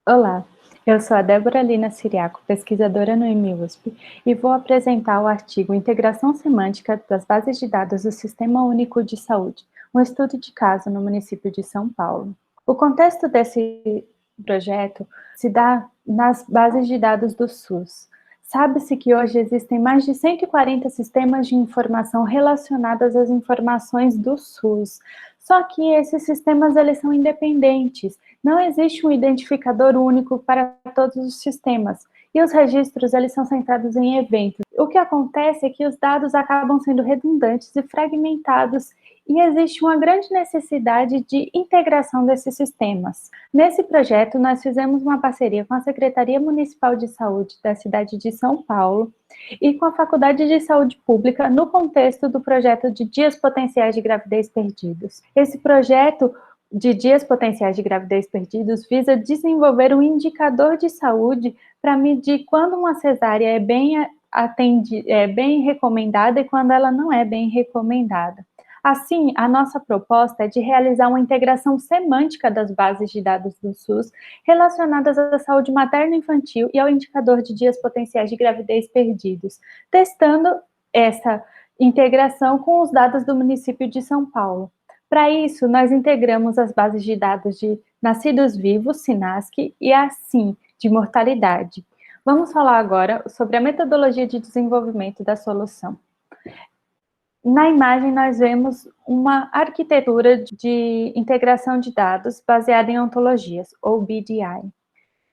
Olá, eu sou a Débora Lina Ciriaco, pesquisadora no IME-USP, e vou apresentar o artigo Integração Semântica das Bases de Dados do Sistema Único de Saúde, um estudo de caso no município de São Paulo. O contexto desse projeto se dá nas bases de dados do SUS. Sabe-se que hoje existem mais de 140 sistemas de informação relacionados às informações do SUS. Só que esses sistemas eles são independentes. Não existe um identificador único para todos os sistemas. E os registros eles são centrados em eventos. O que acontece é que os dados acabam sendo redundantes e fragmentados, e existe uma grande necessidade de integração desses sistemas. Nesse projeto, nós fizemos uma parceria com a Secretaria Municipal de Saúde da cidade de São Paulo e com a Faculdade de Saúde Pública no contexto do projeto de Dias Potenciais de Gravidez Perdidos. Esse projeto de dias potenciais de gravidez perdidos visa desenvolver um indicador de saúde para medir quando uma cesárea é bem recomendada e quando ela não é bem recomendada. Assim, a nossa proposta é de realizar uma integração semântica das bases de dados do SUS relacionadas à saúde materno-infantil e ao indicador de dias potenciais de gravidez perdidos, testando essa integração com os dados do município de São Paulo. Para isso, nós integramos as bases de dados de nascidos vivos, SINASC, e a SIM, de mortalidade. Vamos falar agora sobre a metodologia de desenvolvimento da solução. Na imagem, nós vemos uma arquitetura de integração de dados baseada em ontologias, ou BDI.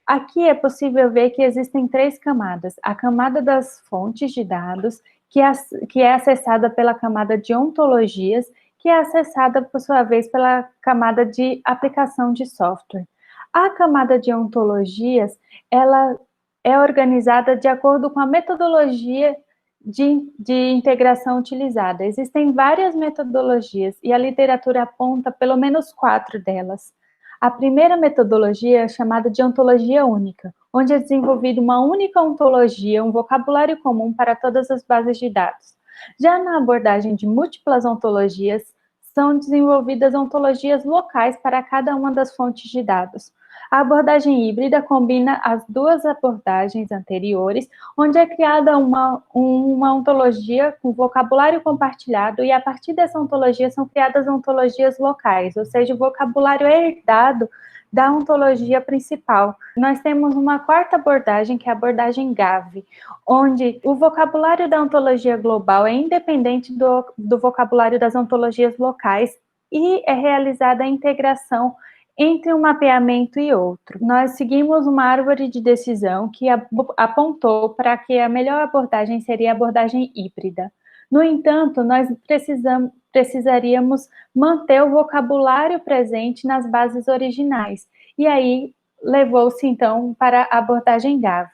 Aqui é possível ver que existem três camadas. A camada das fontes de dados, que é acessada pela camada de ontologias, que é acessada, por sua vez, pela camada de aplicação de software. A camada de ontologias, ela é organizada de acordo com a metodologia de integração utilizada. Existem várias metodologias e a literatura aponta pelo menos 4 delas. A primeira metodologia é chamada de ontologia única, onde é desenvolvida uma única ontologia, um vocabulário comum para todas as bases de dados. Já na abordagem de múltiplas ontologias, são desenvolvidas ontologias locais para cada uma das fontes de dados. A abordagem híbrida combina as duas abordagens anteriores, onde é criada uma ontologia com vocabulário compartilhado, e a partir dessa ontologia são criadas ontologias locais, ou seja, o vocabulário é herdado da ontologia principal. Nós temos uma quarta abordagem, que é a abordagem GAV, onde o vocabulário da ontologia global é independente do vocabulário das ontologias locais e é realizada a integração entre um mapeamento e outro. Nós seguimos uma árvore de decisão que apontou para que a melhor abordagem seria a abordagem híbrida. No entanto, nós precisaríamos manter o vocabulário presente nas bases originais, e aí levou-se então para a abordagem GAV.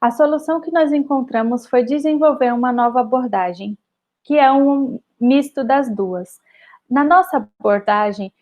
A solução que nós encontramos foi desenvolver uma nova abordagem, que é um misto das duas. Na nossa abordagem,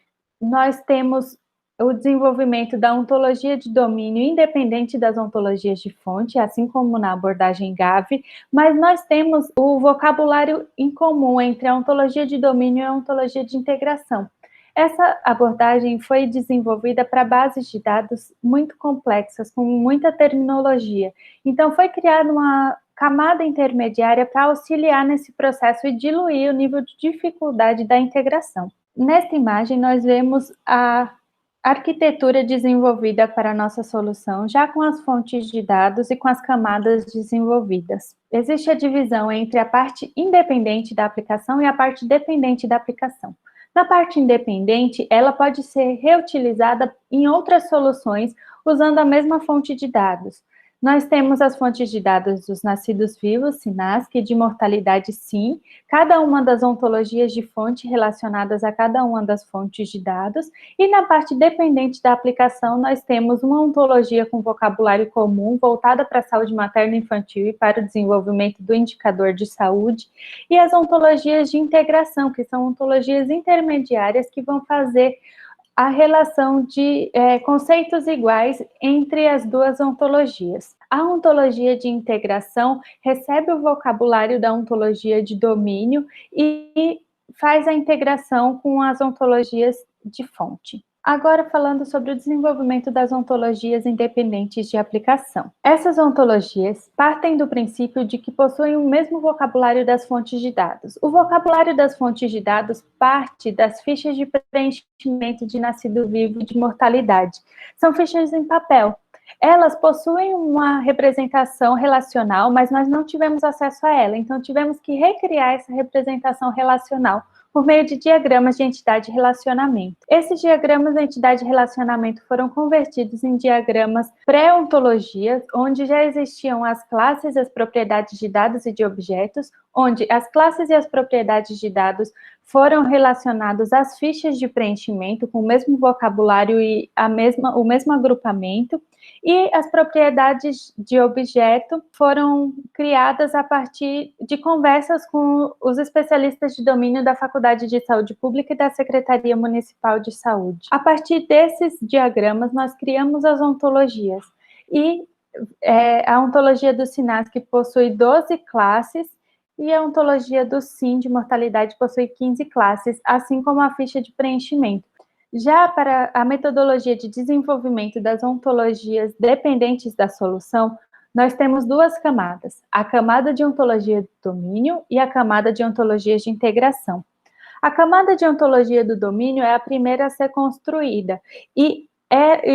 nós temos o desenvolvimento da ontologia de domínio independente das ontologias de fonte, assim como na abordagem GAV, mas nós temos o vocabulário em comum entre a ontologia de domínio e a ontologia de integração. Essa abordagem foi desenvolvida para bases de dados muito complexas, com muita terminologia. Então, foi criada uma camada intermediária para auxiliar nesse processo e diluir o nível de dificuldade da integração. Nesta imagem, nós vemos a arquitetura desenvolvida para a nossa solução, já com as fontes de dados e com as camadas desenvolvidas. Existe a divisão entre a parte independente da aplicação e a parte dependente da aplicação. Na parte independente, ela pode ser reutilizada em outras soluções usando a mesma fonte de dados. Nós temos as fontes de dados dos nascidos vivos, SINASC, e de mortalidade, SIM, cada uma das ontologias de fonte relacionadas a cada uma das fontes de dados, e na parte dependente da aplicação, nós temos uma ontologia com vocabulário comum, voltada para a saúde materno-infantil e para o desenvolvimento do indicador de saúde, e as ontologias de integração, que são ontologias intermediárias que vão fazer a relação de conceitos iguais entre as duas ontologias. A ontologia de integração recebe o vocabulário da ontologia de domínio e faz a integração com as ontologias de fonte. Agora falando sobre o desenvolvimento das ontologias independentes de aplicação. Essas ontologias partem do princípio de que possuem o mesmo vocabulário das fontes de dados. O vocabulário das fontes de dados parte das fichas de preenchimento de nascido vivo de mortalidade. São fichas em papel. Elas possuem uma representação relacional, mas nós não tivemos acesso a ela, então tivemos que recriar essa representação relacional por meio de diagramas de entidade e relacionamento. Esses diagramas de entidade e relacionamento foram convertidos em diagramas pré-ontologias, onde já existiam as classes e as propriedades de dados e de objetos, onde as classes e as propriedades de dados foram relacionados às fichas de preenchimento, com o mesmo vocabulário e o mesmo agrupamento, e as propriedades de objeto foram criadas a partir de conversas com os especialistas de domínio da Faculdade de Saúde Pública e da Secretaria Municipal de Saúde. A partir desses diagramas, nós criamos as ontologias. E a ontologia do SINASC possui 12 classes, e a ontologia do SIM de mortalidade possui 15 classes, assim como a ficha de preenchimento. Já para a metodologia de desenvolvimento das ontologias dependentes da solução, nós temos duas camadas, a camada de ontologia do domínio e a camada de ontologias de integração. A camada de ontologia do domínio é a primeira a ser construída, e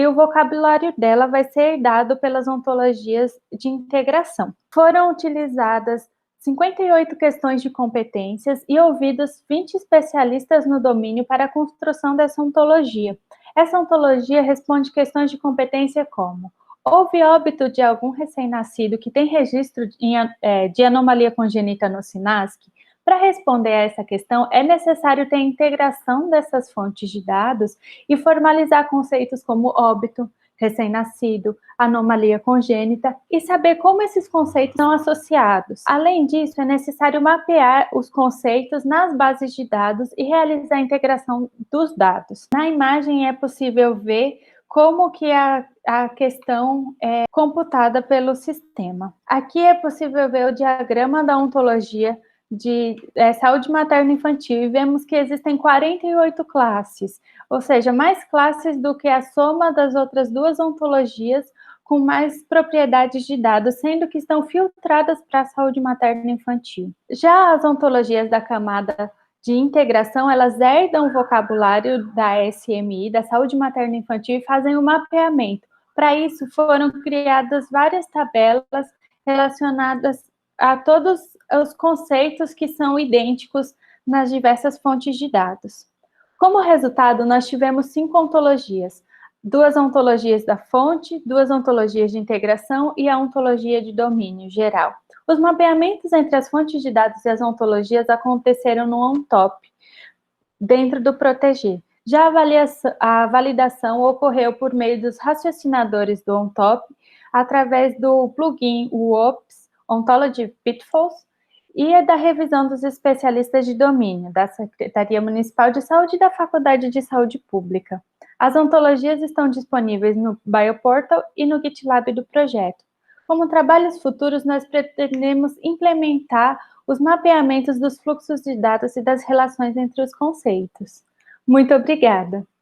o vocabulário dela vai ser dado pelas ontologias de integração. Foram utilizadas 58 questões de competências e ouvidos 20 especialistas no domínio para a construção dessa ontologia. Essa ontologia responde questões de competência como: houve óbito de algum recém-nascido que tem registro de anomalia congênita no SINASC? Para responder a essa questão, é necessário ter a integração dessas fontes de dados e formalizar conceitos como óbito, recém-nascido, anomalia congênita e saber como esses conceitos são associados. Além disso, é necessário mapear os conceitos nas bases de dados e realizar a integração dos dados. Na imagem é possível ver como que a questão é computada pelo sistema. Aqui é possível ver o diagrama da ontologia de saúde materno-infantil e vemos que existem 48 classes, ou seja, mais classes do que a soma das outras duas ontologias, com mais propriedades de dados, sendo que estão filtradas para a saúde materno-infantil. Já as ontologias da camada de integração, elas herdam o vocabulário da SMI, da saúde materno-infantil, e fazem o mapeamento. Para isso, foram criadas várias tabelas relacionadas a todos os conceitos que são idênticos nas diversas fontes de dados. Como resultado, nós tivemos 5 ontologias, 2 ontologias da fonte, 2 ontologias de integração e a ontologia de domínio geral. Os mapeamentos entre as fontes de dados e as ontologias aconteceram no ONTOP, dentro do Proteger. Já a validação ocorreu por meio dos raciocinadores do ONTOP, através do plugin WOPS, Ontology Pitfalls, e da revisão dos especialistas de domínio, da Secretaria Municipal de Saúde e da Faculdade de Saúde Pública. As ontologias estão disponíveis no Bioportal e no GitLab do projeto. Como trabalhos futuros, nós pretendemos implementar os mapeamentos dos fluxos de dados e das relações entre os conceitos. Muito obrigada!